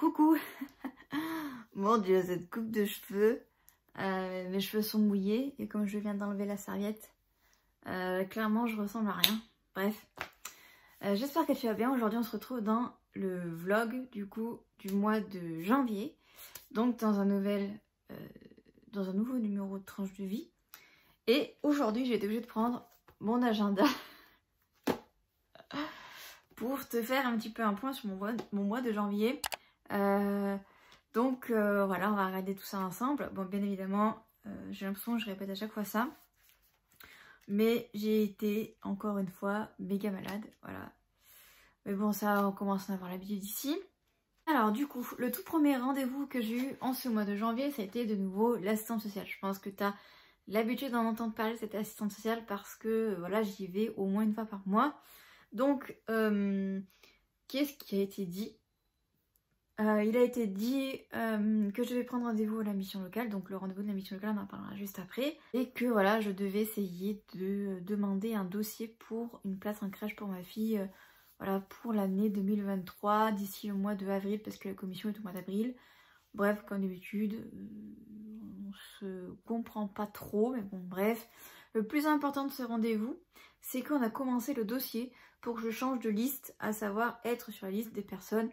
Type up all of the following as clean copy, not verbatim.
Coucou. Mon Dieu, cette coupe de cheveux. Mes cheveux sont mouillés et comme je viens d'enlever la serviette, clairement je ressemble à rien. Bref, j'espère que tu vas bien. Aujourd'hui on se retrouve dans le vlog du mois de janvier. Donc dans un nouveau numéro de tranche de vie. Et aujourd'hui j'ai été obligée de prendre mon agenda pour te faire un petit peu un point sur mon mois de janvier. Donc voilà, on va regarder tout ça ensemble. Bon, bien évidemment, j'ai l'impression que je répète à chaque fois ça, mais j'ai été encore une fois méga malade, voilà. Mais bon, ça, on commence à avoir l'habitude ici. Alors du coup, le tout premier rendez-vous que j'ai eu en ce mois de janvier, ça a été de nouveau l'assistante sociale. Je pense que tu as l'habitude d'en entendre parler de cette assistante sociale parce que voilà, j'y vais au moins une fois par mois. Donc, qu'est-ce qui a été dit? Il a été dit que je vais prendre rendez-vous à la mission locale, donc le rendez-vous de la mission locale on en parlera juste après, et que voilà, je devais essayer de demander un dossier pour une place en crèche pour ma fille, voilà, pour l'année 2023, d'ici au mois de avril, parce que la commission est au mois d'avril. Bref, comme d'habitude, on se comprend pas trop, mais bon, bref. Le plus important de ce rendez-vous, c'est qu'on a commencé le dossier pour que je change de liste, à savoir être sur la liste des personnes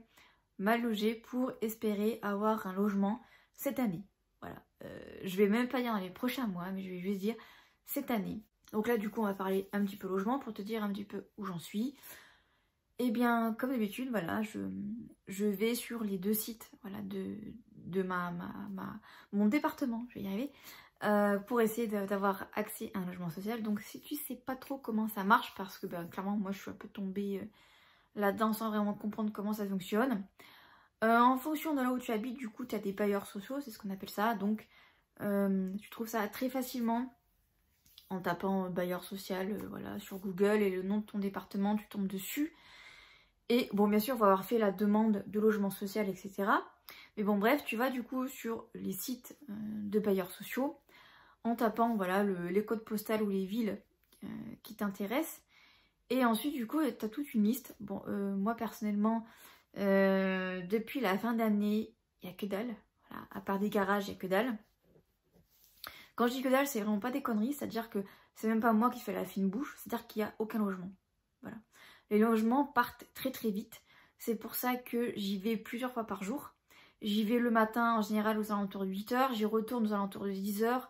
mal logées pour espérer avoir un logement cette année. Voilà, je vais même pas dire dans les prochains mois, mais je vais juste dire cette année. Donc là, du coup, on va parler un petit peu logement pour te dire un petit peu où j'en suis. Et bien, comme d'habitude, voilà, je vais sur les deux sites, voilà, de mon département, je vais y arriver, pour essayer d'avoir accès à un logement social. Donc si tu sais pas trop comment ça marche, parce que ben, clairement, moi, je suis un peu tombée là-dedans sans vraiment comprendre comment ça fonctionne. En fonction de là où tu habites, du coup, tu as des bailleurs sociaux, c'est ce qu'on appelle ça. Donc, tu trouves ça très facilement en tapant bailleur social, voilà, sur Google et le nom de ton département, tu tombes dessus. Et bon, bien sûr, il faut avoir fait la demande de logement social, etc. Mais bon, bref, tu vas du coup sur les sites de bailleurs sociaux en tapant, voilà, les codes postaux ou les villes qui t'intéressent. Et ensuite, du coup, tu as toute une liste. Bon, moi, personnellement, depuis la fin d'année, il n'y a que dalle. Voilà, à part des garages, il n'y a que dalle. Quand je dis que dalle, c'est vraiment pas des conneries. C'est-à-dire que c'est même pas moi qui fais la fine bouche. C'est-à-dire qu'il n'y a aucun logement. Voilà. Les logements partent très très vite. C'est pour ça que j'y vais plusieurs fois par jour. J'y vais le matin, en général, aux alentours de 8 h. J'y retourne aux alentours de 10 h.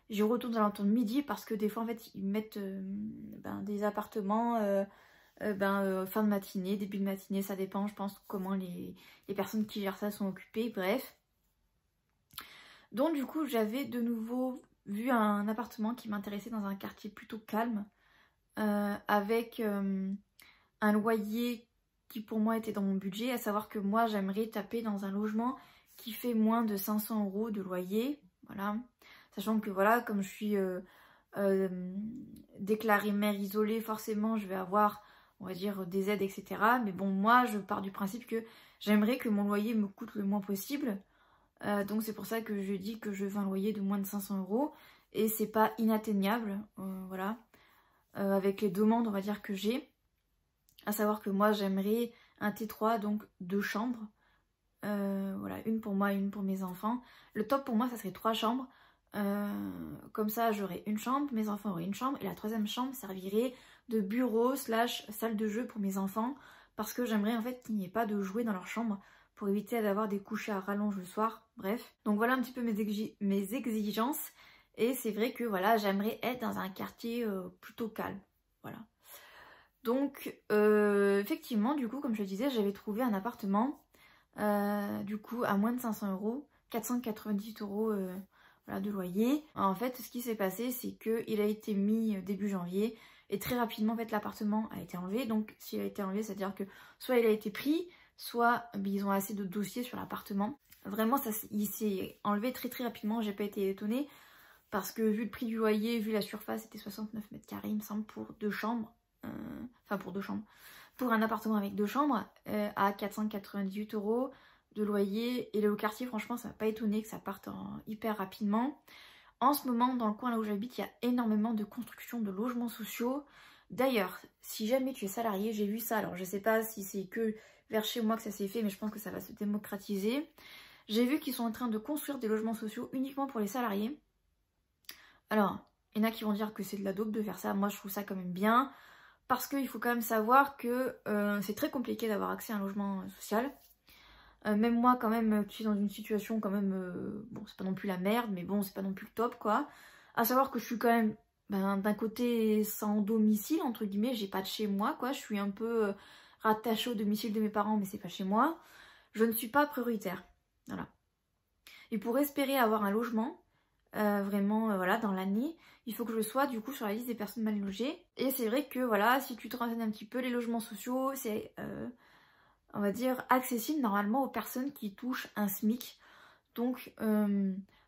J'y retourne aux alentours de midi parce que des fois, en fait, ils mettent des appartements fin de matinée, début de matinée, ça dépend, je pense, comment les personnes qui gèrent ça sont occupées, bref. Donc, du coup, j'avais de nouveau vu un appartement qui m'intéressait dans un quartier plutôt calme, avec un loyer qui pour moi était dans mon budget, à savoir que moi j'aimerais taper dans un logement qui fait moins de 500 € de loyer, voilà, sachant que voilà, comme je suis déclarée mère isolée, forcément je vais avoir, on va dire, des aides, etc. Mais bon, moi je pars du principe que j'aimerais que mon loyer me coûte le moins possible, donc c'est pour ça que je dis que je veux un loyer de moins de 500 € et c'est pas inatteignable, voilà, avec les demandes, on va dire, que j'ai. À savoir que moi j'aimerais un T3, donc 2 chambres, voilà, une pour moi et une pour mes enfants. Le top pour moi ça serait 3 chambres, comme ça j'aurais une chambre, mes enfants auraient une chambre, et la troisième chambre servirait de bureau / salle de jeu pour mes enfants, parce que j'aimerais en fait qu'il n'y ait pas de jouets dans leur chambre, pour éviter d'avoir des couchers à rallonge le soir, bref. Donc voilà un petit peu mes exigences, et c'est vrai que voilà, j'aimerais être dans un quartier plutôt calme, voilà. Donc effectivement, du coup, comme je le disais, j'avais trouvé un appartement du coup à moins de 500 €, 498 € voilà, de loyer. En fait, ce qui s'est passé, c'est qu'il a été mis début janvier et très rapidement, en fait, l'appartement a été enlevé. Donc s'il a été enlevé, c'est-à-dire que soit il a été pris, soit ils ont assez de dossiers sur l'appartement. Vraiment, il s'est enlevé très très rapidement, j'ai pas été étonnée parce que vu le prix du loyer, vu la surface, c'était 69 m², il me semble, pour 2 chambres. Pour un appartement avec 2 chambres à 498 € de loyer, et le quartier, franchement, ça m'a pas étonné que ça parte hyper rapidement. En ce moment, dans le coin là où j'habite, il y a énormément de construction de logements sociaux. D'ailleurs, si jamais tu es salarié, j'ai vu ça, alors je sais pas si c'est que vers chez moi que ça s'est fait, mais je pense que ça va se démocratiser. J'ai vu qu'ils sont en train de construire des logements sociaux uniquement pour les salariés. Alors, il y en a qui vont dire que c'est de la dope de faire ça. Moi, je trouve ça quand même bien. Parce qu'il faut quand même savoir que c'est très compliqué d'avoir accès à un logement social. Même moi, quand même, qui suis dans une situation quand même... bon, c'est pas non plus la merde, mais bon, c'est pas non plus le top, quoi. À savoir que je suis quand même, d'un côté, sans domicile, entre guillemets. J'ai pas de chez moi, quoi. Je suis un peu rattachée au domicile de mes parents, mais c'est pas chez moi. Je ne suis pas prioritaire. Voilà. Et pour espérer avoir un logement, vraiment, voilà, dans l'année, il faut que je sois, du coup, sur la liste des personnes mal logées. Et c'est vrai que, voilà, si tu te renseignes un petit peu, les logements sociaux, c'est... on va dire, accessible normalement aux personnes qui touchent un SMIC. Donc,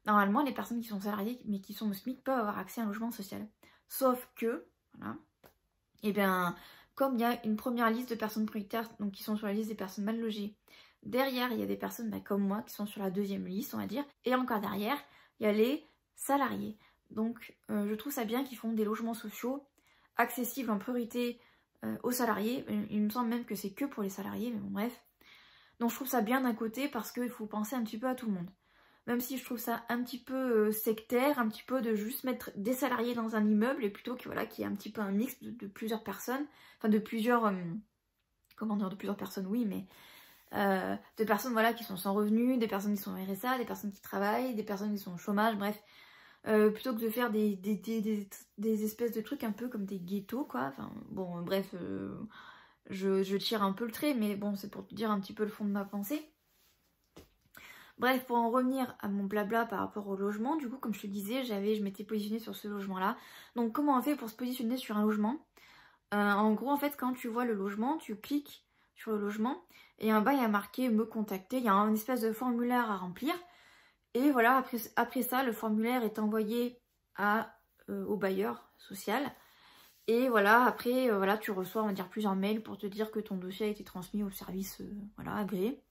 normalement, les personnes qui sont salariées mais qui sont au SMIC peuvent avoir accès à un logement social. Sauf que, voilà, et bien, comme il y a une première liste de personnes prioritaires, donc qui sont sur la liste des personnes mal logées, derrière, il y a des personnes comme moi qui sont sur la deuxième liste, on va dire, et encore derrière, il y a les salariés. Donc, je trouve ça bien qu'ils font des logements sociaux accessibles en priorité aux salariés. Il me semble même que c'est que pour les salariés, mais bon bref. Donc je trouve ça bien d'un côté parce qu'il faut penser un petit peu à tout le monde. Même si je trouve ça un petit peu sectaire, un petit peu de juste mettre des salariés dans un immeuble et plutôt que voilà, qu'il y ait un petit peu un mix de plusieurs personnes, enfin de plusieurs, comment dire, de plusieurs personnes, oui, mais de personnes voilà qui sont sans revenus, des personnes qui sont au RSA, des personnes qui travaillent, des personnes qui sont au chômage, bref. Plutôt que de faire des espèces de trucs un peu comme des ghettos, quoi. Enfin, bon, bref, je tire un peu le trait, mais bon, c'est pour te dire un petit peu le fond de ma pensée. Bref, pour en revenir à mon blabla par rapport au logement, du coup, comme je te disais, je m'étais positionnée sur ce logement-là. Donc, comment on fait pour se positionner sur un logement? En gros, en fait, quand tu vois le logement, tu cliques sur le logement, et en bas, il y a marqué « Me contacter », il y a un espèce de formulaire à remplir. Et voilà, après ça, le formulaire est envoyé au bailleur social. Et voilà, après, voilà, tu reçois, on va dire, plusieurs mails pour te dire que ton dossier a été transmis au service voilà, agréé.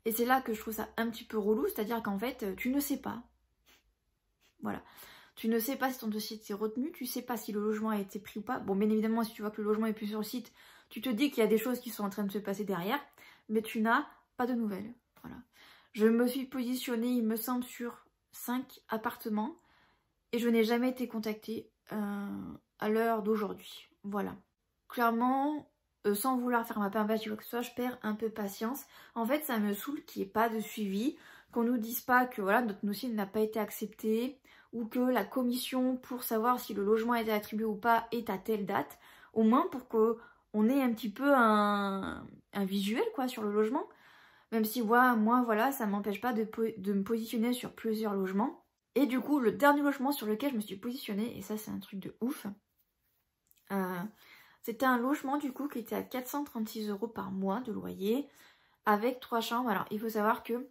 Et c'est là que je trouve ça un petit peu relou, c'est-à-dire qu'en fait, tu ne sais pas. Voilà. Tu ne sais pas si ton dossier a été retenu, tu ne sais pas si le logement a été pris ou pas. Bon, bien évidemment, si tu vois que le logement est plus sur le site, tu te dis qu'il y a des choses qui sont en train de se passer derrière, mais tu n'as pas de nouvelles. Voilà. Je me suis positionnée, il me semble, sur 5 appartements et je n'ai jamais été contactée à l'heure d'aujourd'hui. Voilà. Clairement, sans vouloir faire ma pimbage ou quoi que ce soit, je perds un peu patience. En fait, ça me saoule qu'il n'y ait pas de suivi, qu'on nous dise pas que voilà, notre dossier n'a pas été accepté ou que la commission pour savoir si le logement a été attribué ou pas est à telle date. Au moins pour qu'on ait un petit peu un visuel quoi sur le logement. Même si moi voilà, ça m'empêche pas de me positionner sur plusieurs logements. Et du coup, le dernier logement sur lequel je me suis positionnée, et ça c'est un truc de ouf, c'était un logement du coup qui était à 436 € par mois de loyer, avec 3 chambres. Alors il faut savoir que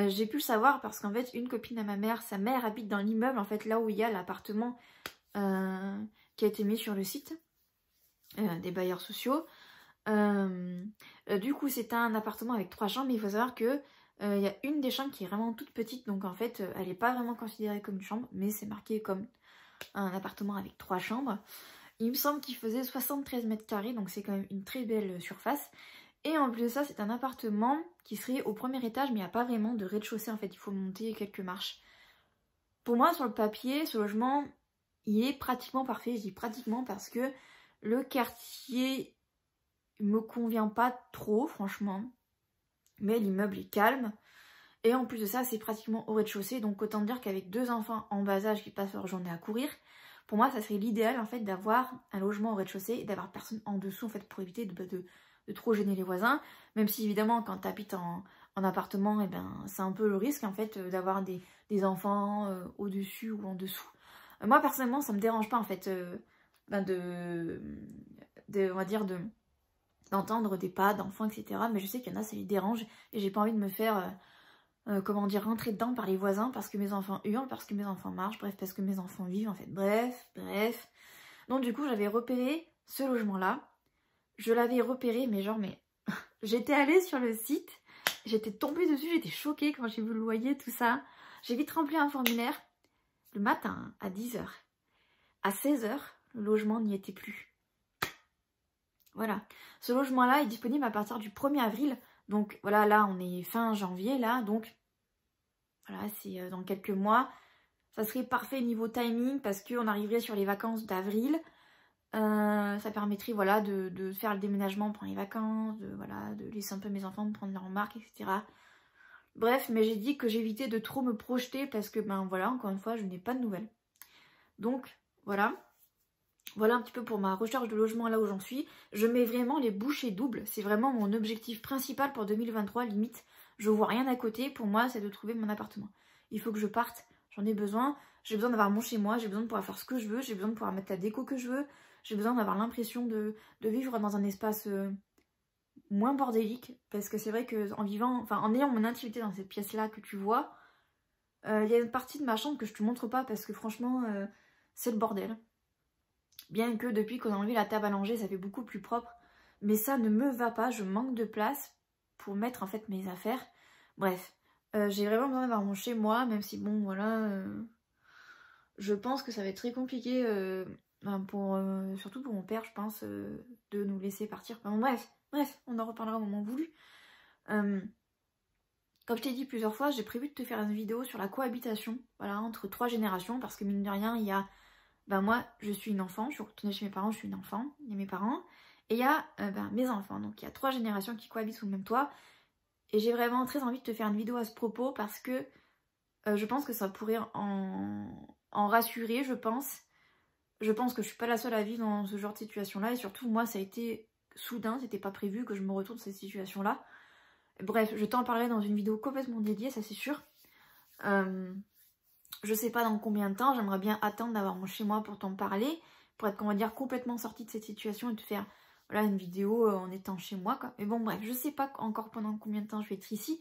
j'ai pu le savoir parce qu'en fait une copine à ma mère, sa mère habite dans l'immeuble, en fait là où il y a l'appartement qui a été mis sur le site des bailleurs sociaux. Du coup c'était un appartement avec 3 chambres, mais il faut savoir que il y a une des chambres qui est vraiment toute petite, donc en fait elle n'est pas vraiment considérée comme une chambre, mais c'est marqué comme un appartement avec 3 chambres. Il me semble qu'il faisait 73 mètres carrés, donc c'est quand même une très belle surface. Et en plus de ça, c'est un appartement qui serait au premier étage, mais il n'y a pas vraiment de rez-de-chaussée en fait, il faut monter quelques marches. Pour moi, sur le papier, ce logement, il est pratiquement parfait. Je dis pratiquement parce que le quartier me convient pas trop, franchement. Mais l'immeuble est calme. Et en plus de ça, c'est pratiquement au rez-de-chaussée. Donc autant dire qu'avec 2 enfants en bas âge qui passent leur journée à courir, pour moi, ça serait l'idéal en fait d'avoir un logement au rez-de-chaussée et d'avoir personne en dessous en fait pour éviter de trop gêner les voisins. Même si évidemment, quand tu habites en appartement, et ben, c'est un peu le risque en fait d'avoir des enfants au-dessus ou en dessous. Moi personnellement, ça me dérange pas en fait on va dire d'entendre des pas d'enfants, etc. Mais je sais qu'il y en a, ça les dérange et j'ai pas envie de me faire comment dire, rentrer dedans par les voisins parce que mes enfants hurlent, parce que mes enfants marchent, bref, parce que mes enfants vivent en fait, bref. Donc du coup j'avais repéré ce logement là, je l'avais repéré mais j'étais allée sur le site, j'étais tombée dessus, j'étais choquée quand j'ai vu le loyer, tout ça. J'ai vite rempli un formulaire le matin à 10 h. À 16 h, le logement n'y était plus. Voilà. Ce logement-là est disponible à partir du 1er avril. Donc voilà, là on est fin janvier là, donc voilà, c'est dans quelques mois. Ça serait parfait niveau timing parce qu'on arriverait sur les vacances d'avril. Ça permettrait voilà, de faire le déménagement pendant les vacances, voilà, de laisser un peu mes enfants prendre leur marque, etc. Bref, mais j'ai dit que j'évitais de trop me projeter parce que, ben voilà, encore une fois, je n'ai pas de nouvelles. Donc, voilà. Voilà un petit peu pour ma recherche de logement là où j'en suis. Je mets vraiment les bouchées doubles. C'est vraiment mon objectif principal pour 2023, limite. Je vois rien à côté. Pour moi, c'est de trouver mon appartement. Il faut que je parte. J'en ai besoin. J'ai besoin d'avoir mon chez moi. J'ai besoin de pouvoir faire ce que je veux. J'ai besoin de pouvoir mettre la déco que je veux. J'ai besoin d'avoir l'impression de vivre dans un espace moins bordélique. Parce que c'est vrai qu'en vivant, enfin en ayant mon intimité dans cette pièce-là que tu vois, il y a une partie de ma chambre que je te montre pas parce que franchement, c'est le bordel. Bien que depuis qu'on a enlevé la table à langer, ça fait beaucoup plus propre. Mais ça ne me va pas, je manque de place pour mettre en fait mes affaires. Bref, j'ai vraiment besoin d'avoir mon chez moi, même si bon voilà, je pense que ça va être très compliqué, surtout pour mon père je pense, de nous laisser partir. Enfin, bref, on en reparlera au moment voulu. Comme je t'ai dit plusieurs fois, j'ai prévu de te faire une vidéo sur la cohabitation, voilà, entre 3 générations, parce que mine de rien, il y a, ben moi, je suis une enfant, je suis retournée chez mes parents, je suis une enfant, il y a mes parents, et il y a mes enfants, donc il y a 3 générations qui cohabitent sous le même toit, et j'ai vraiment très envie de te faire une vidéo à ce propos, parce que je pense que ça pourrait en rassurer, je pense. Je pense que je suis pas la seule à vivre dans ce genre de situation-là, et surtout, moi, ça a été soudain, c'était pas prévu que je me retrouve dans cette situation-là. Bref, je t'en parlerai dans une vidéo complètement dédiée, ça c'est sûr. Je sais pas dans combien de temps, j'aimerais bien attendre d'avoir mon chez moi pour t'en parler, pour être, on va dire, complètement sortie de cette situation et te faire voilà, une vidéo en étant chez moi, quoi. Mais bon, bref, je sais pas encore pendant combien de temps je vais être ici,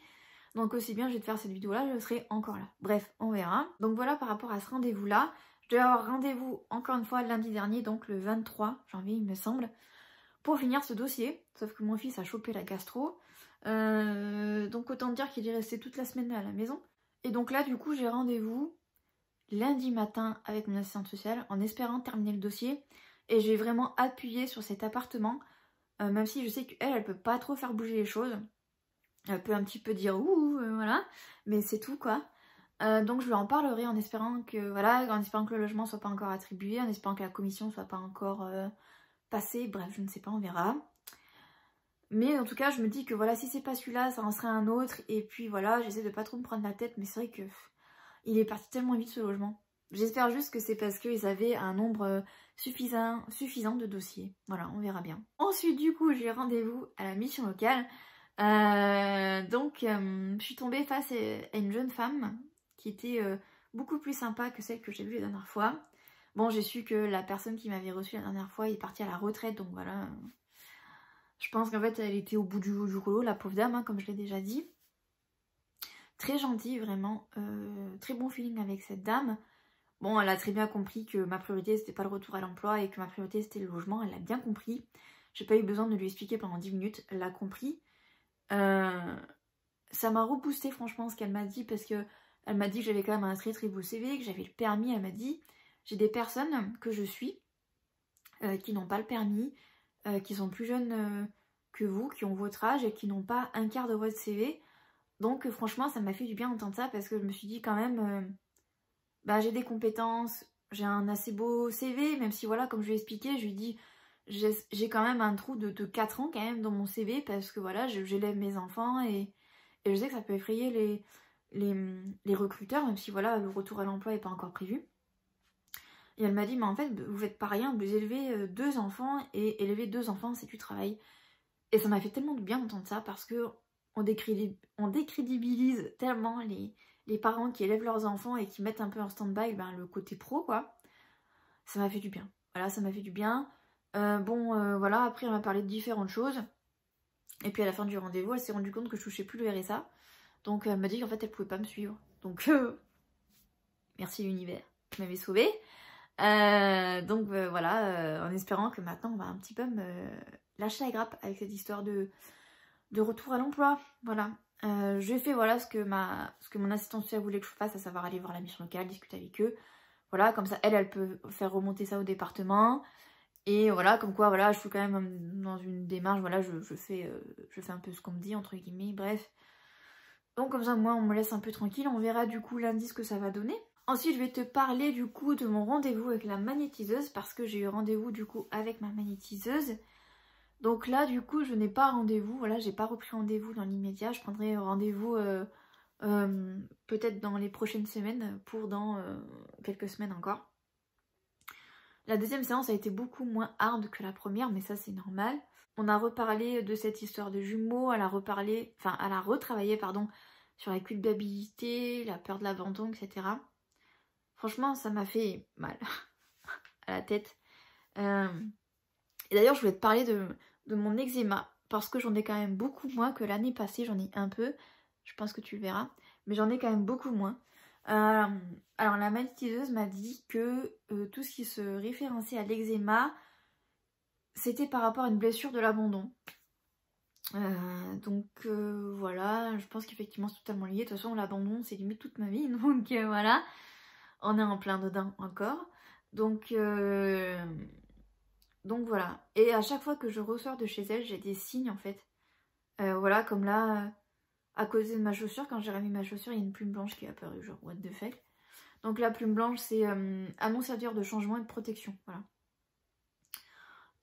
donc aussi bien je vais te faire cette vidéo-là, je serai encore là. Bref, on verra. Donc voilà par rapport à ce rendez-vous-là. Je devais avoir rendez-vous, encore une fois, lundi dernier, donc le 23 janvier, il me semble, pour finir ce dossier, sauf que mon fils a chopé la gastro. Donc autant dire qu'il est resté toute la semaine à la maison. Et donc là du coup j'ai rendez-vous lundi matin avec mon assistante sociale en espérant terminer le dossier. Et j'ai vraiment appuyé sur cet appartement, même si je sais qu'elle, elle peut pas trop faire bouger les choses. Elle peut un petit peu dire ouh, voilà, mais c'est tout quoi. Donc je lui en parlerai en espérant que voilà, en espérant que le logement soit pas encore attribué, en espérant que la commission soit pas encore passée, bref je ne sais pas, on verra. Mais en tout cas, je me dis que voilà, si c'est pas celui-là, ça en serait un autre. Et puis voilà, j'essaie de pas trop me prendre la tête. Mais c'est vrai que il est parti tellement vite ce logement. J'espère juste que c'est parce qu'ils avaient un nombre suffisant de dossiers. Voilà, on verra bien. Ensuite, du coup, j'ai rendez-vous à la mission locale. Je suis tombée face à une jeune femme qui était beaucoup plus sympa que celle que j'ai vue la dernière fois. Bon, j'ai su que la personne qui m'avait reçue la dernière fois est partie à la retraite. Donc voilà... Je pense qu'en fait, elle était au bout du rouleau, la pauvre dame, hein, comme je l'ai déjà dit. Très gentille, vraiment. Très bon feeling avec cette dame. Bon, elle a très bien compris que ma priorité, c'était pas le retour à l'emploi et que ma priorité, c'était le logement. Elle l'a bien compris. J'ai pas eu besoin de lui expliquer pendant 10 minutes. Elle l'a compris. Ça m'a reboosté, franchement, ce qu'elle m'a dit, parce que elle m'a dit que j'avais quand même un très très beau CV, que j'avais le permis. Elle m'a dit, j'ai des personnes que je suis qui n'ont pas le permis, qui sont plus jeunes que vous, qui ont votre âge et qui n'ont pas un quart de votre CV. Donc franchement ça m'a fait du bien d'entendre ça parce que je me suis dit quand même, j'ai des compétences, j'ai un assez beau CV, même si voilà, comme je lui ai expliqué, je lui ai dit j'ai quand même un trou de 4 ans quand même dans mon CV parce que voilà, j'élève mes enfants et je sais que ça peut effrayer les recruteurs, même si voilà, le retour à l'emploi n'est pas encore prévu. Et elle m'a dit, mais en fait, vous faites pas rien, vous élevez 2 enfants, et élever 2 enfants, c'est du travail. Et ça m'a fait tellement de bien d'entendre ça, parce que on décrédibilise tellement les parents qui élèvent leurs enfants et qui mettent un peu en stand-by le côté pro, quoi. Ça m'a fait du bien. Voilà, ça m'a fait du bien. Voilà, après, elle m'a parlé de différentes choses. Et puis à la fin du rendez-vous, elle s'est rendue compte que je touchais plus le RSA. Donc elle m'a dit qu'en fait, elle pouvait pas me suivre. Donc, merci l'univers qui m'avait sauvée. Voilà, en espérant que maintenant on va un petit peu me lâcher la grappe avec cette histoire de retour à l'emploi. Voilà, j'ai fait voilà ce que mon assistante sociale voulait que je fasse, à savoir aller voir la mission locale, discuter avec eux. Voilà, comme ça elle peut faire remonter ça au département Et voilà, comme quoi, voilà, je suis quand même dans une démarche, voilà, je fais un peu ce qu'on me dit, entre guillemets, bref. Donc comme ça, moi, on me laisse un peu tranquille, on verra du coup lundi ce que ça va donner. Ensuite, je vais te parler du coup de mon rendez-vous avec la magnétiseuse, parce que j'ai eu rendez-vous du coup avec ma magnétiseuse. Donc là, du coup, je n'ai pas rendez-vous, voilà, j'ai pas repris rendez-vous dans l'immédiat, je prendrai rendez-vous peut-être dans les prochaines semaines, pour dans quelques semaines encore. La deuxième séance a été beaucoup moins hard que la première, mais ça c'est normal. On a reparlé de cette histoire de jumeaux, elle a retravaillé pardon, sur la culpabilité, la peur de l'abandon, etc. Franchement, ça m'a fait mal à la tête. Et d'ailleurs, je voulais te parler de mon eczéma, parce que j'en ai quand même beaucoup moins que l'année passée, j'en ai un peu, je pense que tu le verras, mais j'en ai quand même beaucoup moins. Alors la magnétiseuse m'a dit que tout ce qui se référençait à l'eczéma, c'était par rapport à une blessure de l'abandon. Donc voilà, je pense qu'effectivement c'est totalement lié. De toute façon l'abandon c'est limite toute ma vie, donc voilà, on est en plein dedans encore. Donc voilà, et à chaque fois que je ressors de chez elle, j'ai des signes en fait. Voilà, comme là, à cause de ma chaussure, quand j'ai remis ma chaussure, il y a une plume blanche qui est apparue, genre what the fuck. Donc la plume blanche, c'est annonciateur de changement et de protection, voilà.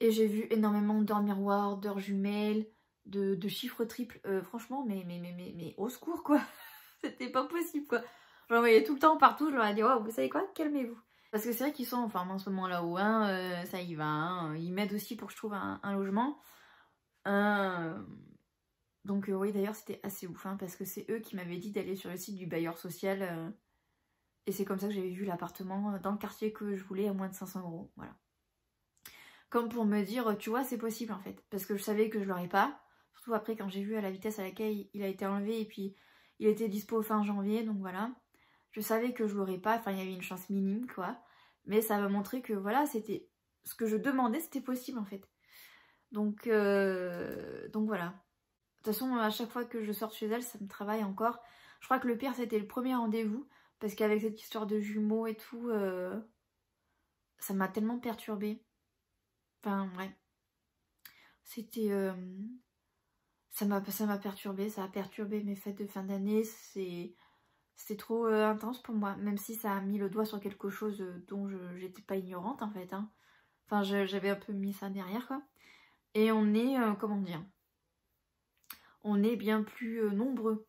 Et j'ai vu énormément d'heures miroirs, d'heures jumelles, de chiffres triples. Franchement, mais au secours quoi. C'était pas possible quoi. J'en voyais tout le temps partout, je leur ai dit, oh, vous savez quoi, calmez-vous. Parce que c'est vrai qu'ils sont en forme en ce moment là-haut, hein, ça y va, hein. Ils m'aident aussi pour que je trouve un logement. Donc oui, d'ailleurs c'était assez ouf, hein, parce que c'est eux qui m'avaient dit d'aller sur le site du bailleur social. Et c'est comme ça que j'avais vu l'appartement dans le quartier que je voulais à moins de 500 €, voilà. Comme pour me dire, tu vois, c'est possible en fait. Parce que je savais que je l'aurais pas. Surtout après quand j'ai vu à la vitesse à laquelle il a été enlevé et puis il était dispo fin janvier, donc voilà. Je savais que je l'aurais pas, enfin il y avait une chance minime quoi. Mais ça m'a montré que voilà, c'était ce que je demandais, c'était possible en fait. Donc voilà. De toute façon, à chaque fois que je sors chez elle, ça me travaille encore. Je crois que le pire c'était le premier rendez-vous. Parce qu'avec cette histoire de jumeaux et tout, ça m'a tellement perturbée. Enfin, ouais. C'était... ça m'a perturbée, ça a perturbé mes fêtes de fin d'année. C'était trop intense pour moi. Même si ça a mis le doigt sur quelque chose dont j'étais pas ignorante en fait. Hein. Enfin, j'avais un peu mis ça derrière quoi. Et on est, comment dire, on est bien plus nombreux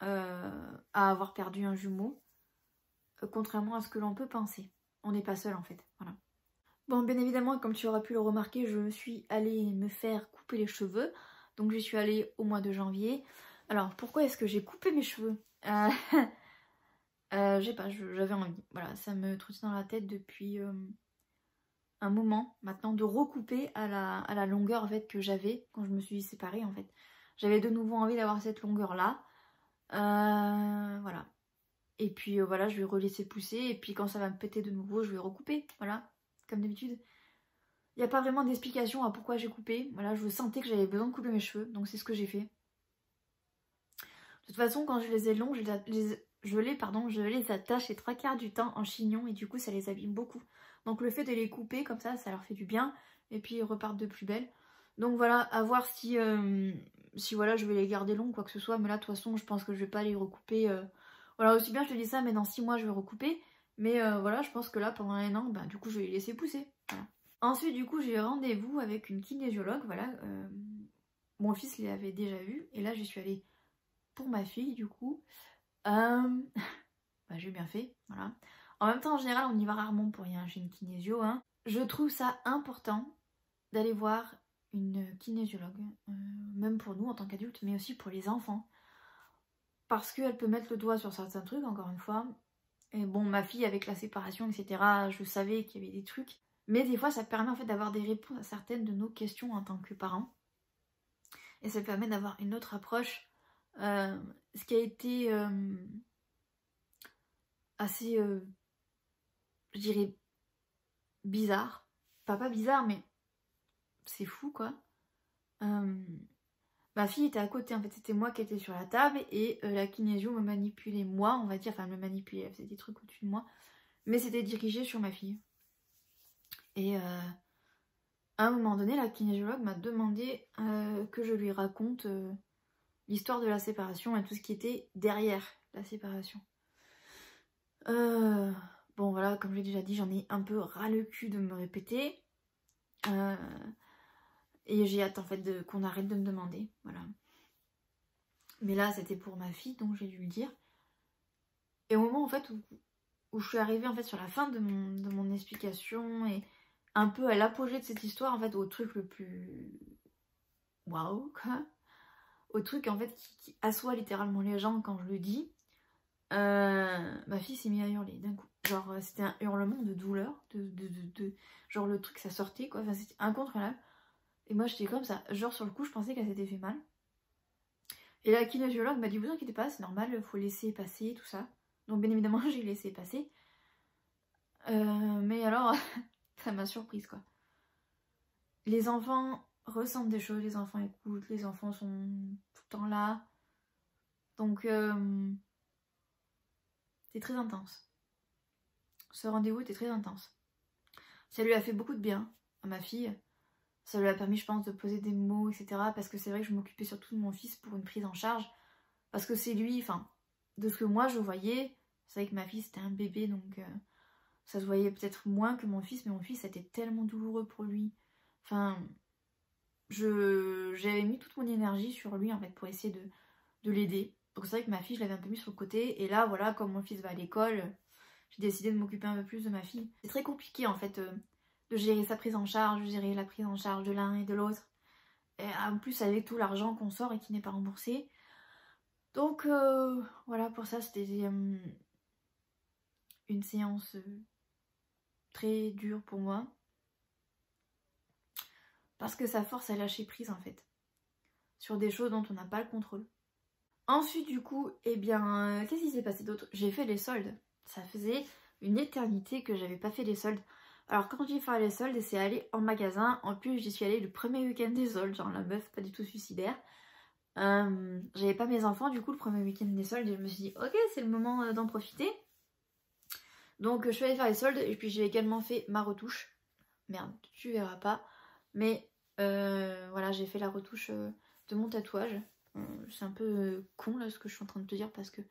à avoir perdu un jumeau. Contrairement à ce que l'on peut penser. On n'est pas seul en fait, voilà. Bon, bien évidemment, comme tu auras pu le remarquer, je suis allée me faire couper les cheveux. Donc j'y suis allée au mois de janvier. Alors, pourquoi est-ce que j'ai coupé mes cheveux je sais pas, j'avais envie. Voilà, ça me trottait dans la tête depuis un moment maintenant de recouper à la longueur en fait que j'avais quand je me suis séparée en fait. J'avais de nouveau envie d'avoir cette longueur là. Voilà. Et puis voilà, je vais relaisser pousser. Et puis quand ça va me péter de nouveau, je vais recouper. Voilà, comme d'habitude. Il n'y a pas vraiment d'explication à pourquoi j'ai coupé. Voilà, je sentais que j'avais besoin de couper mes cheveux. Donc c'est ce que j'ai fait. De toute façon, quand je les ai longs, je les attache les 3/4 du temps en chignon. Et du coup, ça les abîme beaucoup. Donc le fait de les couper comme ça leur fait du bien. Et puis ils repartent de plus belle. Donc voilà, à voir si voilà, je vais les garder longs, quoi que ce soit. Mais là, de toute façon, je pense que je vais pas les recouper... Voilà, aussi bien je te dis ça, mais dans 6 mois je vais recouper. Mais voilà, je pense que là, pendant 1 an, bah, du coup, je vais les laisser pousser. Voilà. Ensuite, du coup, j'ai rendez-vous avec une kinésiologue. Voilà, mon fils l'avait déjà vu. Et là, je suis allée pour ma fille, du coup. Bah, j'ai bien fait, voilà. En même temps, en général, on y va rarement pour rien chez une kinésio. Hein. Je trouve ça important d'aller voir une kinésiologue. Même pour nous, en tant qu'adultes, mais aussi pour les enfants. Parce qu'elle peut mettre le doigt sur certains trucs, encore une fois. Et bon, ma fille, avec la séparation, etc., je savais qu'il y avait des trucs. Mais des fois, ça permet en fait d'avoir des réponses à certaines de nos questions en tant que parents. Et ça permet d'avoir une autre approche. Ce qui a été assez, je dirais, bizarre. Pas bizarre, mais c'est fou, quoi. Ma fille était à côté, en fait, c'était moi qui étais sur la table et la kinésio me manipulait moi, on va dire, enfin me manipulait, elle faisait des trucs au-dessus de moi, mais c'était dirigé sur ma fille. Et à un moment donné, la kinésiologue m'a demandé que je lui raconte l'histoire de la séparation et tout ce qui était derrière la séparation. Bon voilà, comme je l'ai déjà dit, j'en ai un peu ras le cul de me répéter. Et j'ai hâte en fait qu'on arrête de me demander, voilà. Mais là c'était pour ma fille, donc j'ai dû le dire. Et au moment en fait où je suis arrivée en fait sur la fin de mon explication et un peu à l'apogée de cette histoire, en fait au truc le plus waouh quoi, au truc en fait qui assoit littéralement les gens quand je le dis, ma fille s'est mise à hurler d'un coup. Genre c'était un hurlement de douleur, genre le truc ça sortait quoi, enfin c'était incontrôlable. Et moi j'étais comme ça, genre sur le coup je pensais qu'elle s'était fait mal. Et la kinésiologue m'a dit vous inquiétez pas, c'est normal, faut laisser passer tout ça. Donc bien évidemment j'ai laissé passer. Mais alors ça m'a surprise quoi. Les enfants ressentent des choses, les enfants écoutent, les enfants sont tout le temps là. Donc c'est très intense. Ce rendez-vous était très intense. Ça lui a fait beaucoup de bien à ma fille. Ça lui a permis, je pense, de poser des mots, etc. Parce que c'est vrai que je m'occupais surtout de mon fils pour une prise en charge. Parce que c'est lui, enfin, de ce que moi je voyais, c'est vrai que ma fille c'était un bébé, donc ça se voyait peut-être moins que mon fils, mais mon fils c'était tellement douloureux pour lui. Enfin, j'avais mis toute mon énergie sur lui en fait pour essayer de l'aider. Donc c'est vrai que ma fille je l'avais un peu mis sur le côté, et là voilà, comme mon fils va à l'école, j'ai décidé de m'occuper un peu plus de ma fille. C'est très compliqué en fait de gérer sa prise en charge, de gérer la prise en charge de l'un et de l'autre. Et en plus avec tout l'argent qu'on sort et qui n'est pas remboursé. Donc voilà, pour ça c'était une séance très dure pour moi. Parce que ça force à lâcher prise en fait. Sur des choses dont on n'a pas le contrôle. Ensuite du coup, eh bien, qu'est-ce qui s'est passé d'autre? J'ai fait les soldes. Ça faisait une éternité que j'avais pas fait les soldes. Alors quand j'ai fait les soldes, c'est aller en magasin. En plus j'y suis allée le premier week-end des soldes, genre la meuf pas du tout suicidaire. J'avais pas mes enfants du coup le premier week-end des soldes, et je me suis dit ok c'est le moment d'en profiter. Donc je suis allée faire les soldes et puis j'ai également fait ma retouche. Merde, tu verras pas. Mais voilà, j'ai fait la retouche de mon tatouage. C'est un peu con là ce que je suis en train de te dire parce que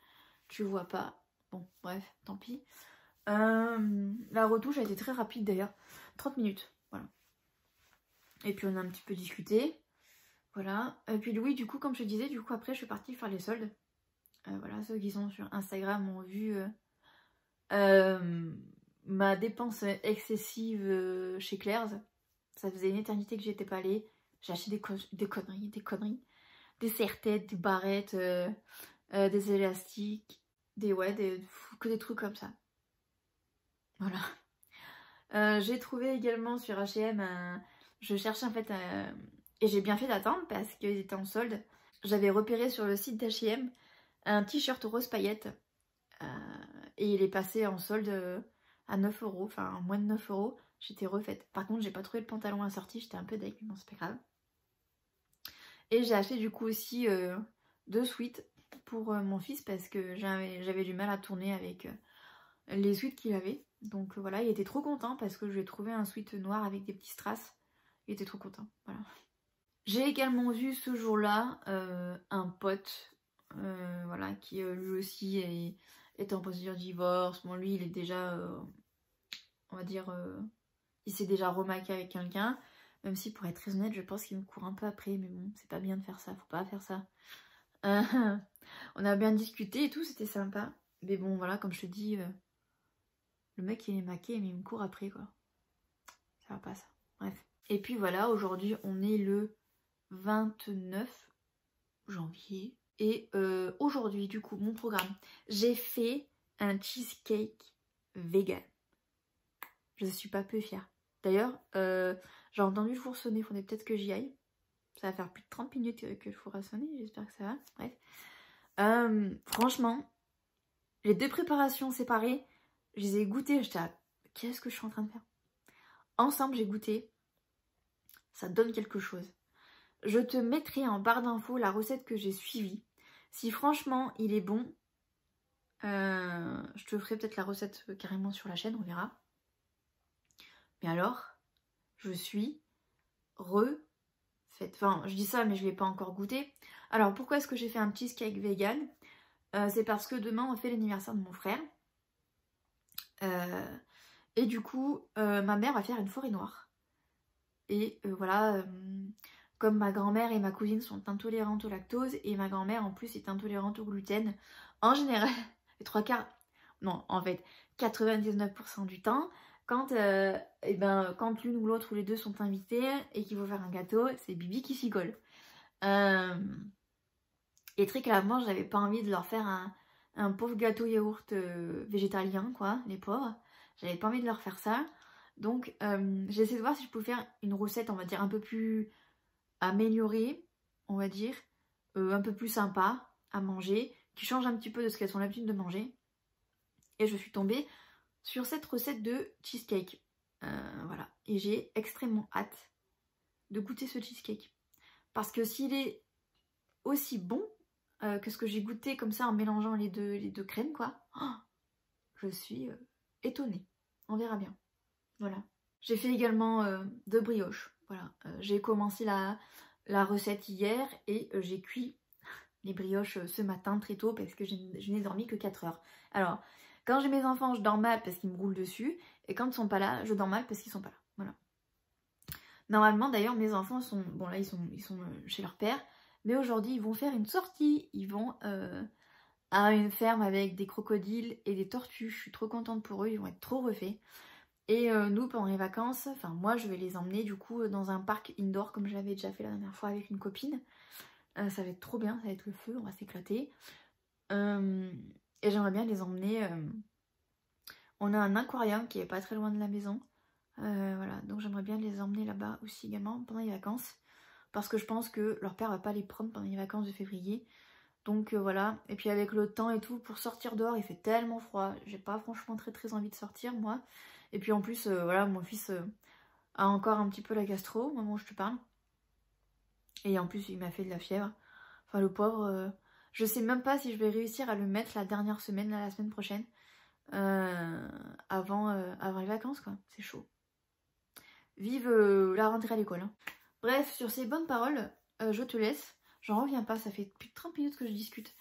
tu vois pas. Bon bref, tant pis. La retouche a été très rapide d'ailleurs. 30 minutes, voilà. Et puis on a un petit peu discuté. Voilà. Et puis oui, du coup, comme je te disais, du coup après je suis partie faire les soldes. Voilà, ceux qui sont sur Instagram ont vu ma dépense excessive chez Claire's. Ça faisait une éternité que j'y étais pas allée. J'ai acheté des conneries. Des serre-têtes, des barrettes, des élastiques, que des trucs comme ça. Voilà. J'ai trouvé également sur H&M, je cherchais en fait, et j'ai bien fait d'attendre parce qu'ils étaient en solde. J'avais repéré sur le site d'H&M un t-shirt rose paillette. Et il est passé en solde à 9 €, enfin moins de 9 €. J'étais refaite. Par contre, j'ai pas trouvé le pantalon assorti, j'étais un peu deg, mais bon, c'est pas grave. Et j'ai acheté du coup aussi 2 sweats pour mon fils parce que j'avais du mal à tourner avec les sweats qu'il avait. Donc voilà, il était trop content parce que je lui ai trouvé un sweat noir avec des petits strass. Il était trop content, voilà. J'ai également vu ce jour-là un pote, voilà, qui lui aussi est en procédure de divorce. Bon, lui, il est déjà, on va dire, il s'est déjà remaqué avec quelqu'un. Même si, pour être très honnête, je pense qu'il me court un peu après. Mais bon, c'est pas bien de faire ça, faut pas faire ça. On a bien discuté et tout, c'était sympa. Mais bon, voilà, comme je te dis, le mec, il est maqué, mais il me court après, quoi. Ça va pas, ça. Bref. Et puis voilà, aujourd'hui, on est le 29 janvier. Et aujourd'hui, du coup, mon programme, j'ai fait un cheesecake vegan. Je suis pas peu fière. D'ailleurs, j'ai entendu le four sonner, il faudrait peut-être que j'y aille. Ça va faire plus de 30 minutes que le four a sonné, j'espère que ça va. Bref. Franchement, les deux préparations séparées, je les ai goûtées, j'étais là, qu'est-ce que je suis en train de faire? Ensemble, j'ai goûté. Ça donne quelque chose. Je te mettrai en barre d'infos la recette que j'ai suivie. Si franchement il est bon, je te ferai peut-être la recette carrément sur la chaîne, on verra. Mais alors, je suis refaite. Enfin, je dis ça, mais je ne l'ai pas encore goûté. Alors, pourquoi est-ce que j'ai fait un cheesecake vegan? C'est parce que demain, on fait l'anniversaire de mon frère. Et du coup, ma mère va faire une forêt noire. Et voilà, comme ma grand-mère et ma cousine sont intolérantes au lactose, et ma grand-mère en plus est intolérante au gluten, en général, les 3/4, non, en fait, 99% du temps, quand l'une ou l'autre ou les deux sont invités et qu'il faut faire un gâteau, c'est Bibi qui s'y colle. Et très clairement, j'avais pas envie de leur faire un pauvre gâteau yaourt végétalien, quoi, les pauvres. J'avais pas envie de leur faire ça. Donc, j'ai essayé de voir si je pouvais faire une recette, on va dire, un peu plus améliorée, on va dire, un peu plus sympa à manger, qui change un petit peu de ce qu'elles ont l'habitude de manger. Et je suis tombée sur cette recette de cheesecake. Voilà. Et j'ai extrêmement hâte de goûter ce cheesecake. Parce que s'il est aussi bon que ce que j'ai goûté comme ça en mélangeant les deux crèmes, quoi, oh, je suis étonnée. On verra bien. Voilà. J'ai fait également de brioche. Voilà. J'ai commencé la recette hier et j'ai cuit les brioches ce matin très tôt parce que je n'ai dormi que 4 heures. Alors, quand j'ai mes enfants, je dors mal parce qu'ils me roulent dessus. Et quand ils sont pas là, je dors mal parce qu'ils sont pas là. Voilà. Normalement, d'ailleurs, mes enfants sont... Bon, là, ils sont chez leur père. Mais aujourd'hui, ils vont faire une sortie. Ils vont à une ferme avec des crocodiles et des tortues. Je suis trop contente pour eux. Ils vont être trop refaits. Et nous, pendant les vacances, enfin moi, je vais les emmener du coup dans un parc indoor comme je l'avais déjà fait la dernière fois avec une copine. Ça va être trop bien, ça va être le feu, on va s'éclater. Et j'aimerais bien les emmener. On a un aquarium qui est pas très loin de la maison. Voilà, donc j'aimerais bien les emmener là-bas aussi également pendant les vacances. Parce que je pense que leur père va pas les prendre pendant les vacances de février. Donc voilà, et puis avec le temps et tout, pour sortir dehors, il fait tellement froid. J'ai pas franchement très envie de sortir moi. Et puis en plus, voilà, mon fils a encore un petit peu la gastro au moment où je te parle. Et en plus, il m'a fait de la fièvre. Enfin, le pauvre, je sais même pas si je vais réussir à le mettre la dernière semaine, la semaine prochaine. Avant les vacances, quoi. C'est chaud. Vive la rentrée à l'école. Hein. Bref, sur ces bonnes paroles, je te laisse. J'en reviens pas, ça fait plus de 30 minutes que je discute.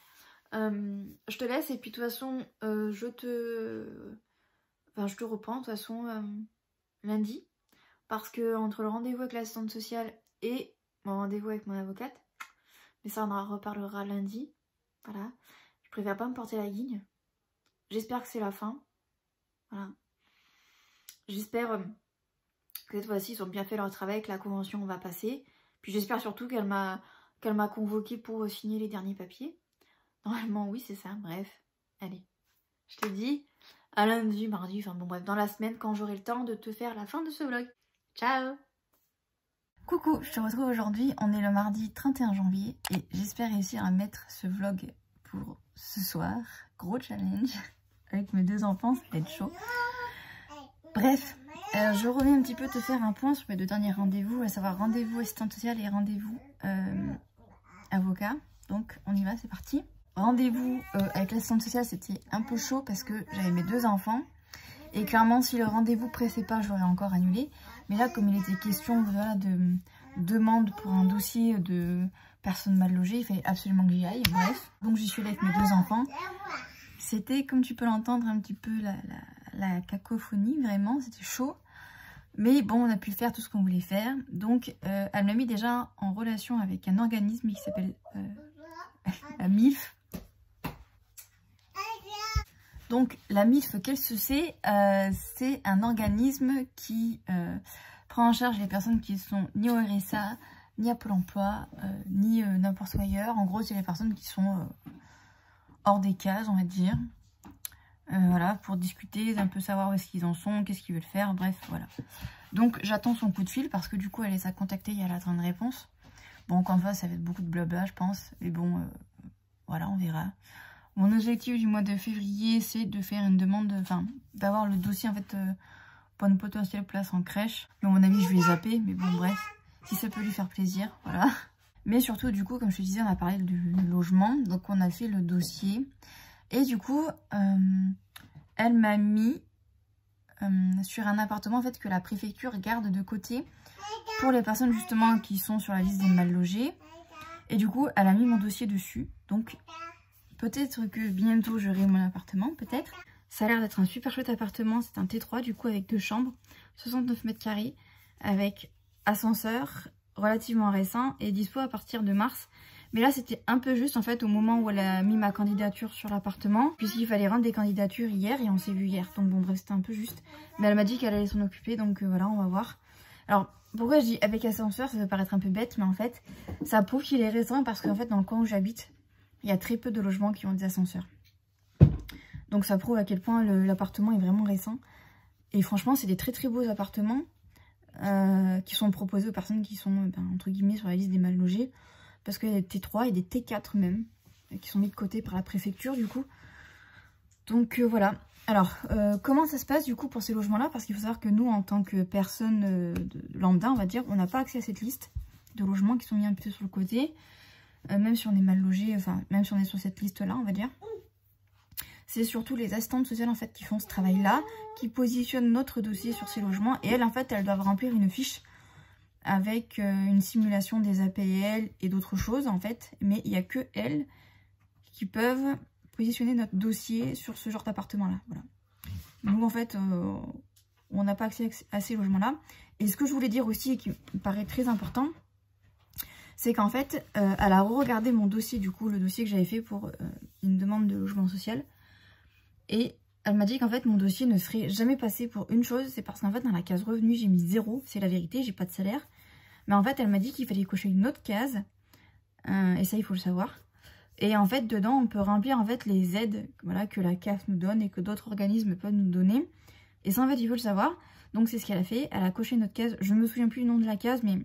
Je te laisse et puis de toute façon, je te reprends de toute façon lundi. Parce que entre le rendez-vous avec l'assistante sociale et mon rendez-vous avec mon avocate, mais ça on en reparlera lundi. Voilà. Je préfère pas me porter la guigne. J'espère que c'est la fin. Voilà. J'espère que cette fois-ci ils ont bien fait leur travail, que la convention va passer. Puis j'espère surtout qu'elle m'a convoquée pour signer les derniers papiers. Normalement oui c'est ça, bref. Allez. Je te dis à lundi, mardi, enfin bon bref, dans la semaine quand j'aurai le temps de te faire la fin de ce vlog. Ciao! Coucou, je te retrouve aujourd'hui, on est le mardi 31 janvier et j'espère réussir à mettre ce vlog pour ce soir. Gros challenge avec mes 2 enfants, ça va être chaud. Bref, je reviens un petit peu te faire un point sur mes 2 derniers rendez-vous, à savoir rendez-vous assistante sociale et rendez-vous avocat. Donc on y va, c'est parti. Rendez-vous avec l'assistante sociale, c'était un peu chaud parce que j'avais mes 2 enfants. Et clairement, si le rendez-vous pressait pas, j'aurais encore annulé. Mais là, comme il était question voilà, de demande pour un dossier de personnes mal logées, il fallait absolument que j'y aille. Bref, donc j'y suis allée avec mes 2 enfants. C'était, comme tu peux l'entendre, un petit peu la cacophonie, vraiment, c'était chaud. Mais bon, on a pu faire tout ce qu'on voulait faire. Donc, elle m'a mis déjà en relation avec un organisme qui s'appelle la MILF. Donc la MILF, qu'est-ce que c'est? C'est un organisme qui prend en charge les personnes qui sont ni au RSA, ni à Pôle emploi, ni n'importe où ailleurs. En gros, c'est les personnes qui sont hors des cases, on va dire. Voilà, pour discuter, un peu savoir où est-ce qu'ils en sont, qu'est-ce qu'ils veulent faire, bref, voilà. Donc j'attends son coup de fil parce que du coup, elle les a contactés et elle attend une réponse. Bon, encore une fois, ça va être beaucoup de blabla, je pense. Mais bon, voilà, on verra. Mon objectif du mois de février, c'est de faire une demande, enfin, d'avoir le dossier en fait pour une potentielle place en crèche. Mais à mon avis, je vais les zapper, mais bon, bref, si ça peut lui faire plaisir, voilà. Mais surtout, du coup, comme je te disais, on a parlé du logement, donc on a fait le dossier. Et du coup, elle m'a mis sur un appartement en fait que la préfecture garde de côté pour les personnes justement qui sont sur la liste des mal logés. Et du coup, elle a mis mon dossier dessus. Donc, peut-être que bientôt j'aurai mon appartement, peut-être. Ça a l'air d'être un super chouette appartement. C'est un T3 du coup avec 2 chambres, 69 mètres carrés, avec ascenseur relativement récent et dispo à partir de mars. Mais là, c'était un peu juste en fait au moment où elle a mis ma candidature sur l'appartement, puisqu'il fallait rendre des candidatures hier et on s'est vu hier. Donc bon, bref, c'était un peu juste. Mais elle m'a dit qu'elle allait s'en occuper, donc voilà, on va voir. Alors, pourquoi je dis avec ascenseur, ça peut paraître un peu bête, mais en fait, ça prouve qu'il est récent parce qu'en fait, dans le coin où j'habite, il y a très peu de logements qui ont des ascenseurs. Donc ça prouve à quel point l'appartement est vraiment récent. Et franchement, c'est des très très beaux appartements qui sont proposés aux personnes qui sont, entre guillemets, sur la liste des mal logés. Parce qu'il y a des T3 et des T4 même, qui sont mis de côté par la préfecture du coup. Donc voilà. Alors, comment ça se passe du coup pour ces logements-là? Parce qu'il faut savoir que nous, en tant que personne lambda, on va dire, on n'a pas accès à cette liste de logements qui sont mis un peu sur le côté. Même si on est mal logé, enfin, même si on est sur cette liste-là, on va dire. C'est surtout les assistantes sociales en fait qui font ce travail-là, qui positionnent notre dossier sur ces logements. Et elles, en fait, elles doivent remplir une fiche avec une simulation des APL et d'autres choses en fait. Mais il n'y a que elles qui peuvent positionner notre dossier sur ce genre d'appartement-là. Voilà. Nous, en fait, on n'a pas accès à ces logements-là. Et ce que je voulais dire aussi, et qui me paraît très important, c'est qu'en fait, elle a regardé mon dossier, du coup, le dossier que j'avais fait pour une demande de logement social. Et elle m'a dit qu'en fait, mon dossier ne serait jamais passé pour une chose. C'est parce qu'en fait, dans la case revenu, j'ai mis 0. C'est la vérité, j'ai pas de salaire. Mais en fait, elle m'a dit qu'il fallait cocher une autre case. Et ça, il faut le savoir. Et en fait, dedans, on peut remplir en fait les aides voilà, que la CAF nous donne et que d'autres organismes peuvent nous donner. Et ça, en fait, il faut le savoir. Donc, c'est ce qu'elle a fait. Elle a coché une autre case. Je ne me souviens plus du nom de la case, mais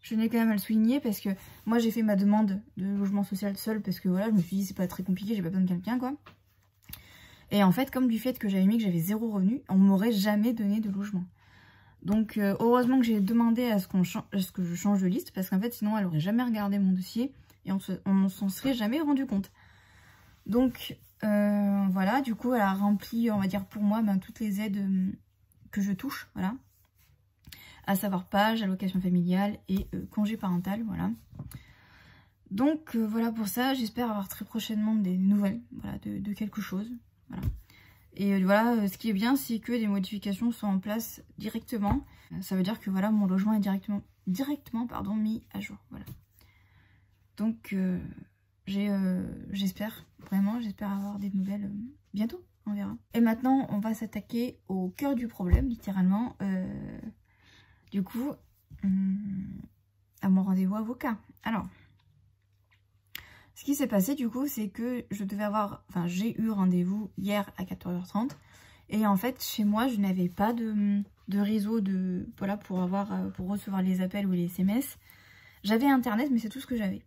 je tenais quand même à le souligner parce que moi, j'ai fait ma demande de logement social seule parce que voilà, je me suis dit, c'est pas très compliqué, j'ai pas besoin de quelqu'un, quoi. Et en fait, comme du fait que j'avais mis que j'avais 0 revenu, on m'aurait jamais donné de logement. Donc, heureusement que j'ai demandé à ce que je change de liste parce qu'en fait, sinon, elle aurait jamais regardé mon dossier. Et on ne s'en serait jamais rendu compte. Donc, voilà, du coup, elle a rempli, on va dire pour moi, toutes les aides que je touche, voilà. À savoir page, allocation familiale et congé parental, voilà. Donc, voilà pour ça. J'espère avoir très prochainement des nouvelles, voilà, de quelque chose, voilà. Et voilà, ce qui est bien, c'est que des modifications sont en place directement. Ça veut dire que, voilà, mon logement est directement mis à jour, voilà. Donc, j'espère, vraiment, j'espère avoir des nouvelles bientôt, on verra. Et maintenant, on va s'attaquer au cœur du problème, littéralement. Du coup, à mon rendez-vous avocat. Alors, ce qui s'est passé, du coup, c'est que je devais avoir... Enfin, j'ai eu rendez-vous hier à 14h30. Et en fait, chez moi, je n'avais pas de réseau voilà, pour recevoir les appels ou les SMS. J'avais Internet, mais c'est tout ce que j'avais.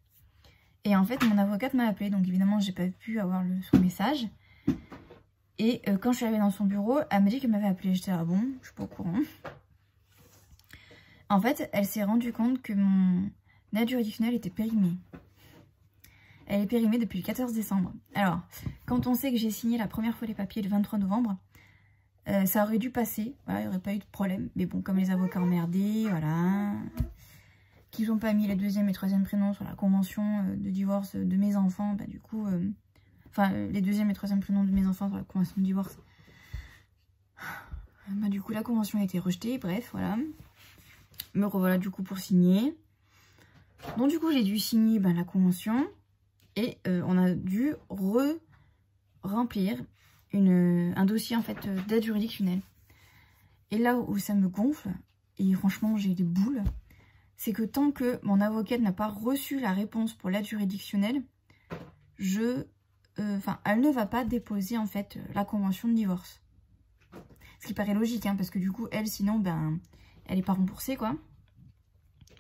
Et en fait, mon avocate m'a appelé, donc évidemment, j'ai pas pu avoir son message. Et quand je suis arrivée dans son bureau, elle m'a dit qu'elle m'avait appelé. J'étais là, bon, je suis pas au courant. En fait, elle s'est rendue compte que mon aide juridictionnelle était périmée. Elle est périmée depuis le 14 décembre. Alors, quand on sait que j'ai signé la première fois les papiers le 23 novembre, ça aurait dû passer. Voilà, il n'y aurait pas eu de problème. Mais bon, comme les avocats emmerdés, voilà... qu'ils n'ont pas mis les 2e et 3e prénoms sur la convention de divorce de mes enfants, bah du coup, enfin les 2e et 3e prénoms de mes enfants sur la convention de divorce, bah du coup la convention a été rejetée, bref, voilà. Me revoilà du coup pour signer. Donc du coup j'ai dû signer la convention et on a dû remplir un dossier en fait d'aide juridictionnelle. Et là où ça me gonfle, et franchement j'ai des boules, c'est que tant que mon avocate n'a pas reçu la réponse pour l'aide juridictionnelle, elle ne va pas déposer en fait la convention de divorce. Ce qui paraît logique, hein, parce que du coup, elle, sinon, elle n'est pas remboursée, quoi.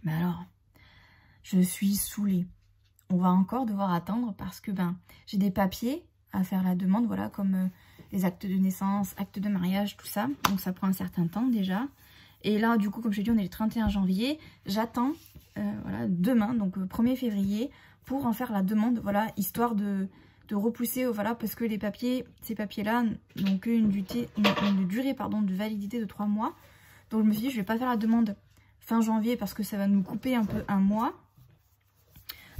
Mais alors, je suis saoulée. On va encore devoir attendre parce que j'ai des papiers à faire la demande, voilà, comme les actes de naissance, actes de mariage, tout ça. Donc ça prend un certain temps déjà. Et là, du coup, comme je l'ai dit, on est le 31 janvier. J'attends voilà, demain, donc 1er février, pour en faire la demande, voilà, histoire de repousser, voilà, parce que les papiers, ces papiers-là n'ont qu'une durée de validité de 3 mois. Donc je me suis dit, je vais pas faire la demande fin janvier parce que ça va nous couper un peu un mois.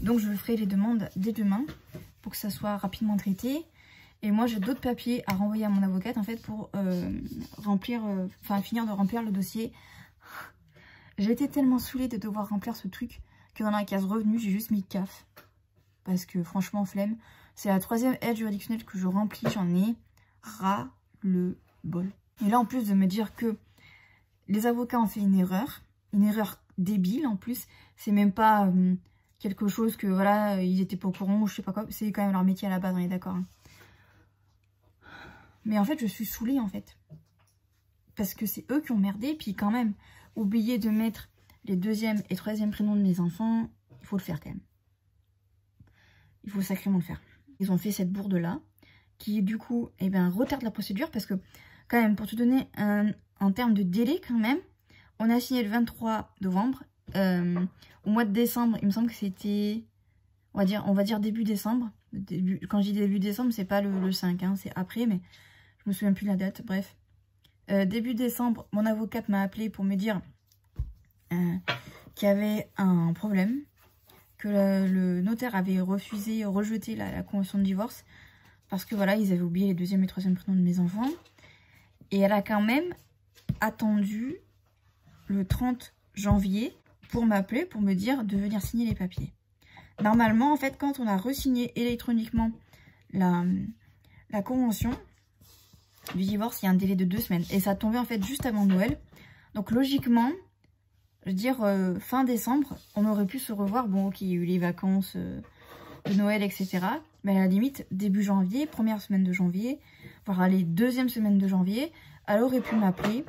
Donc je ferai les demandes dès demain pour que ça soit rapidement traité. Et moi j'ai d'autres papiers à renvoyer à mon avocate en fait pour finir de remplir le dossier. J'ai été tellement saoulée de devoir remplir ce truc que dans la case revenu j'ai juste mis CAF. Parce que franchement flemme. C'est la 3e aide juridictionnelle que je remplis, j'en ai ras le bol. Et là en plus de me dire que les avocats ont fait une erreur débile en plus, c'est même pas quelque chose que voilà, ils étaient pas au courant ou je sais pas quoi, c'est quand même leur métier à la base, on est d'accord. Hein. Mais en fait je suis saoulée en fait. Parce que c'est eux qui ont merdé, puis quand même, oublier de mettre les 2e et 3e prénoms de mes enfants, il faut le faire quand même. Il faut sacrément le faire. Ils ont fait cette bourde là, qui du coup, eh ben, retarde la procédure, parce que quand même, pour te donner en termes de délai quand même, on a signé le 23 novembre, au mois de décembre, il me semble que c'était, on va dire début décembre. Quand je dis début décembre, c'est pas le 5, hein, c'est après, mais je me souviens plus de la date, bref. Début décembre, mon avocate m'a appelé pour me dire qu'il y avait un problème, que le notaire avait rejeté la convention de divorce, parce que voilà, ils avaient oublié les 2e et 3e prénoms de mes enfants. Et elle a quand même attendu le 30 janvier pour m'appeler, pour me dire de venir signer les papiers. Normalement, en fait, quand on a re-signé électroniquement la convention du divorce, il y a un délai de 2 semaines. Et ça tombait en fait juste avant Noël. Donc logiquement, je veux dire, fin décembre, on aurait pu se revoir. Bon, ok, il y a eu les vacances de Noël, etc. Mais à la limite, début janvier, 1re semaine de janvier, voire les 2e semaine de janvier, elle aurait pu m'appeler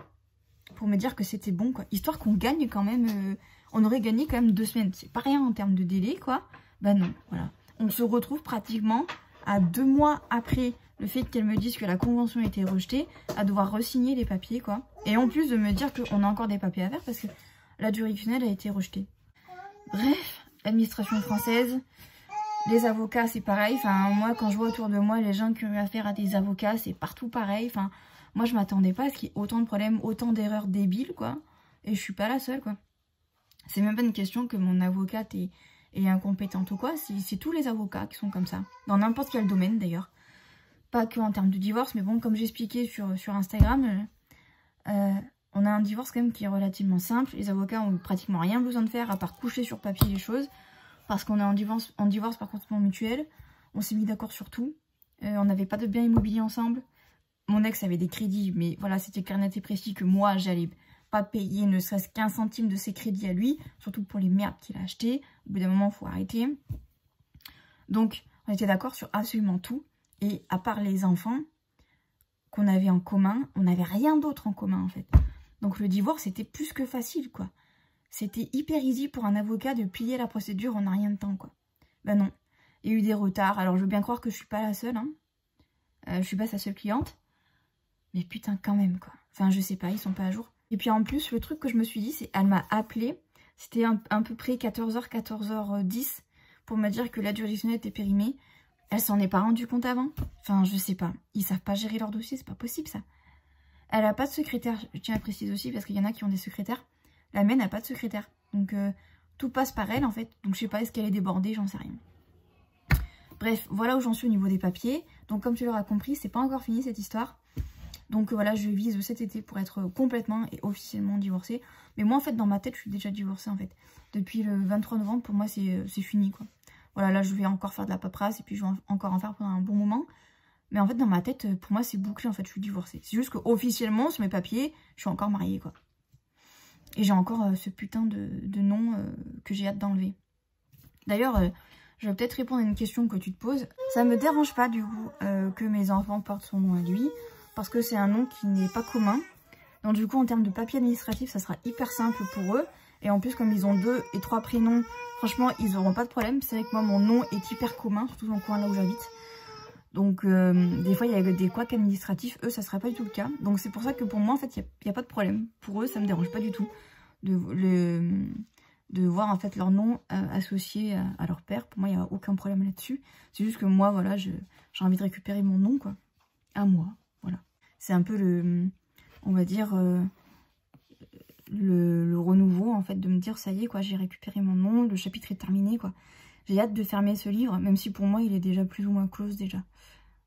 pour me dire que c'était bon, quoi. Histoire qu'on gagne quand même, on aurait gagné quand même 2 semaines. C'est pas rien en termes de délai, quoi. Bah non, voilà. On se retrouve pratiquement à 2 mois après le fait qu'elle me dise que la convention a été rejetée, à devoir re-signer les papiers, quoi. Et en plus de me dire qu'on a encore des papiers à faire parce que la juridictionnelle a été rejetée. Bref, l'administration française, les avocats, c'est pareil. Enfin, moi, quand je vois autour de moi les gens qui ont affaire à des avocats, c'est partout pareil. Enfin, moi, je m'attendais pas à ce qu'il y ait autant de problèmes, autant d'erreurs débiles, quoi. Et je suis pas la seule, quoi. C'est même pas une question que mon avocate est incompétente ou quoi. C'est tous les avocats qui sont comme ça. Dans n'importe quel domaine, d'ailleurs. Pas que en termes de divorce, mais bon, comme j'expliquais sur Instagram, on a un divorce quand même qui est relativement simple. Les avocats ont pratiquement rien besoin de faire à part coucher sur papier les choses. Parce qu'on est en divorce par consentement mutuel. On s'est mis d'accord sur tout. On n'avait pas de biens immobiliers ensemble. Mon ex avait des crédits, mais voilà, c'était clair, net et précis que moi, j'allais pas payer ne serait-ce qu'un centime de ses crédits à lui. Surtout pour les merdes qu'il a achetées. Au bout d'un moment, il faut arrêter. Donc, on était d'accord sur absolument tout. Et à part les enfants qu'on avait en commun, on n'avait rien d'autre en commun en fait. Donc le divorce était plus que facile quoi. C'était hyper easy pour un avocat de plier la procédure en un rien de temps quoi. Ben non, il y a eu des retards. Alors je veux bien croire que je suis pas la seule. Hein. Je suis pas sa seule cliente. Mais putain quand même quoi. Enfin je sais pas, ils sont pas à jour. Et puis en plus le truc que je me suis dit c'est elle m'a appelé. C'était à peu près 14h, 14h10 pour me dire que l'aide juridictionnelle était périmée. Elle s'en est pas rendue compte avant. Enfin, je sais pas. Ils savent pas gérer leur dossier, c'est pas possible ça. Elle a pas de secrétaire, je tiens à préciser aussi, parce qu'il y en a qui ont des secrétaires. La mienne n'a pas de secrétaire. Donc, tout passe par elle en fait. Donc, je sais pas, est-ce qu'elle est débordée, j'en sais rien. Bref, voilà où j'en suis au niveau des papiers. Donc, comme tu l'auras compris, c'est pas encore fini cette histoire. Donc, voilà, je vise cet été pour être complètement et officiellement divorcée. Mais moi, en fait, dans ma tête, je suis déjà divorcée en fait. Depuis le 23 novembre, pour moi, c'est fini quoi. Voilà, là, je vais encore faire de la paperasse et puis je vais encore en faire pendant un bon moment. Mais en fait, dans ma tête, pour moi, c'est bouclé, en fait, je suis divorcée. C'est juste qu'officiellement, sur mes papiers, je suis encore mariée, quoi. Et j'ai encore ce putain de nom que j'ai hâte d'enlever. D'ailleurs, je vais peut-être répondre à une question que tu te poses. Ça me dérange pas, du coup, que mes enfants portent son nom à lui, parce que c'est un nom qui n'est pas commun. Donc, du coup, en termes de papier administratif, ça sera hyper simple pour eux. Et en plus, comme ils ont 2 et 3 prénoms, franchement, ils n'auront pas de problème. C'est vrai que moi, mon nom est hyper commun, surtout dans le coin là où j'habite. Donc, des fois, il y a des couacs administratifs. Eux, ça ne sera pas du tout le cas. Donc, c'est pour ça que pour moi, en fait, il n'y a pas de problème. Pour eux, ça ne me dérange pas du tout de voir en fait leur nom associé à leur père. Pour moi, il n'y a aucun problème là-dessus. C'est juste que moi, voilà, j'ai envie de récupérer mon nom, quoi. À moi, voilà. C'est un peu le, on va dire, le renouveau, en fait, de me dire, ça y est, quoi, j'ai récupéré mon nom, le chapitre est terminé, quoi. J'ai hâte de fermer ce livre, même si pour moi, il est déjà plus ou moins close, déjà.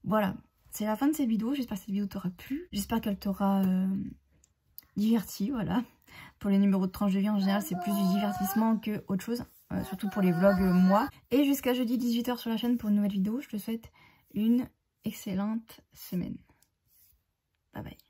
Voilà, c'est la fin de cette vidéo. J'espère que cette vidéo t'aura plu. J'espère qu'elle t'aura diverti, voilà. Pour les numéros de tranche de vie, en général, c'est plus du divertissement que autre chose. Surtout pour les vlogs, moi. Et jusqu'à jeudi 18 h sur la chaîne pour une nouvelle vidéo. Je te souhaite une excellente semaine. Bye bye.